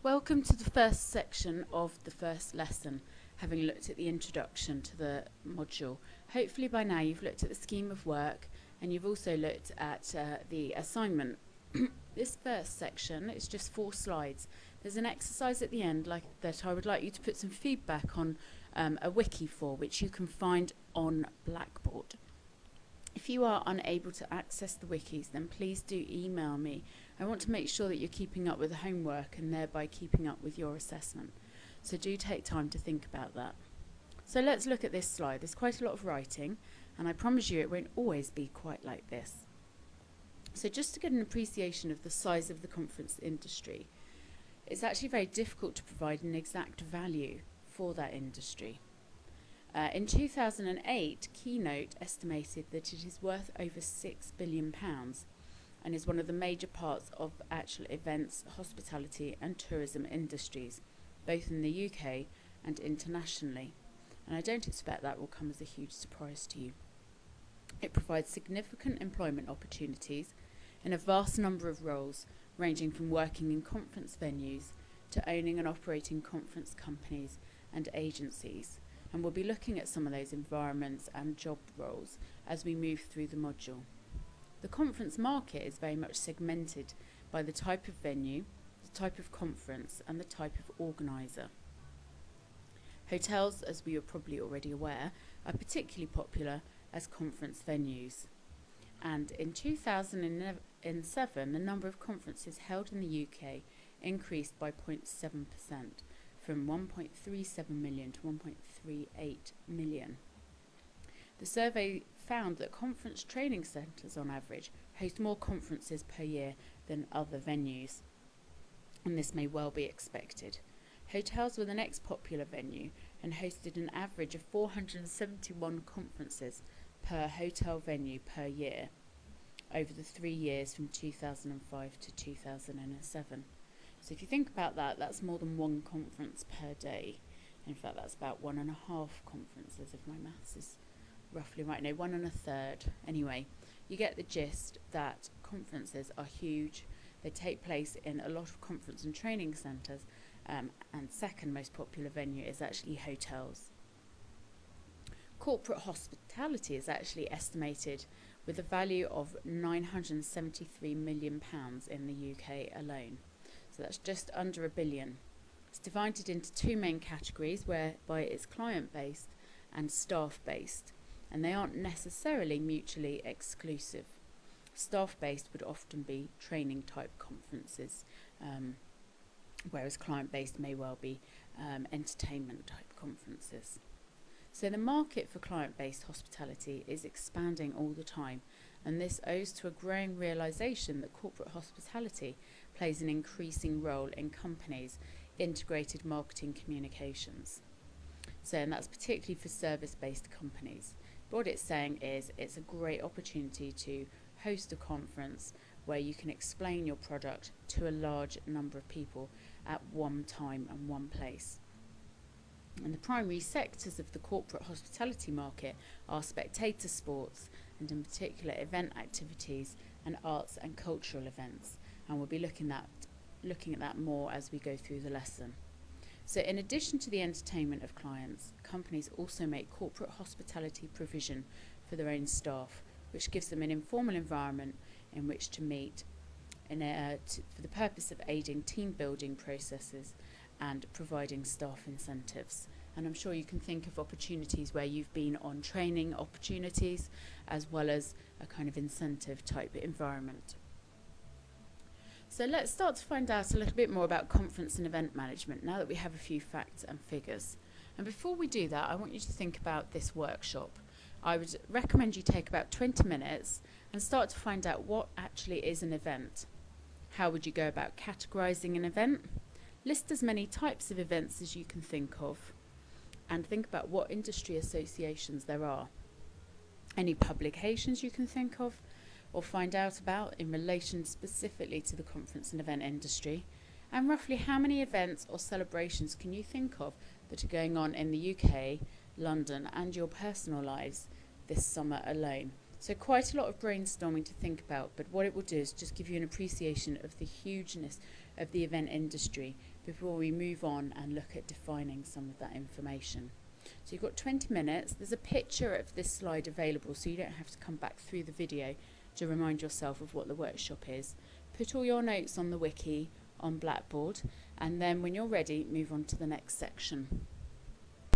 Welcome to the first section of the first lesson, having looked at the introduction to the module. Hopefully by now you've looked at the scheme of work and you've also looked at the assignment. This first section is just 4 slides. There's an exercise at the end that I would like you to put some feedback on a wiki for, which you can find on Blackboard. If you are unable to access the wikis, then please do email me. I want to make sure that you're keeping up with the homework and thereby keeping up with your assessment. So do take time to think about that. So let's look at this slide. There's quite a lot of writing, and I promise you it won't always be quite like this. So just to get an appreciation of the size of the conference industry, it's actually very difficult to provide an exact value for that industry. In 2008, Keynote estimated that it is worth over £6 billion and is one of the major parts of actual events, hospitality and tourism industries, both in the UK and internationally. And I don't expect that will come as a huge surprise to you. It provides significant employment opportunities in a vast number of roles, ranging from working in conference venues to owning and operating conference companies and agencies. And we'll be looking at some of those environments and job roles as we move through the module. The conference market is very much segmented by the type of venue, the type of conference and the type of organiser. Hotels, as we are probably already aware, are particularly popular as conference venues. And in 2007, the number of conferences held in the UK increased by 0.7%. From 1.37 million to 1.38 million. The survey found that conference training centres on average host more conferences per year than other venues, and this may well be expected. Hotels were the next popular venue and hosted an average of 471 conferences per hotel venue per year over the 3 years from 2005 to 2007. So if you think about that, that's more than 1 conference per day. In fact, that's about 1.5 conferences, if my maths is roughly right. No, 1 1/3. Anyway, you get the gist that conferences are huge. They take place in a lot of conference and training centres, and second most popular venue is actually hotels. Corporate hospitality is actually estimated with a value of £973 million in the UK alone. So that's just under £1 billion. It's divided into 2 main categories, whereby it's client-based and staff-based, and they aren't necessarily mutually exclusive. Staff-based would often be training-type conferences, whereas client-based may well be entertainment-type conferences. So the market for client-based hospitality is expanding all the time, and this owes to a growing realisation that corporate hospitality plays an increasing role in companies' integrated marketing communications. So, and that's particularly for service-based companies. But what it's saying is it's a great opportunity to host a conference where you can explain your product to a large number of people at one time and one place. And the primary sectors of the corporate hospitality market are spectator sports, and in particular event activities and arts and cultural events. And we'll be looking at that more as we go through the lesson. So in addition to the entertainment of clients, companies also make corporate hospitality provision for their own staff, which gives them an informal environment in which to meet for the purpose of aiding team building processes and providing staff incentives. And I'm sure you can think of opportunities where you've been on training opportunities as well as a kind of incentive type environment. So let's start to find out a little bit more about conference and event management now that we have a few facts and figures. And before we do that, I want you to think about this workshop. I would recommend you take about 20 minutes and start to find out what actually is an event. How would you go about categorising an event? List as many types of events as you can think of, and think about what industry associations there are. Any publications you can think of or find out about in relation specifically to the conference and event industry, and roughly how many events or celebrations can you think of that are going on in the UK, London and your personal lives this summer alone. So quite a lot of brainstorming to think about, but what it will do is just give you an appreciation of the hugeness of the event industry before we move on and look at defining some of that information. So you've got 20 minutes. There's a picture of this slide available, so you don't have to come back through the video to remind yourself of what the workshop is. Put all your notes on the wiki on Blackboard, and then when you're ready, move on to the next section.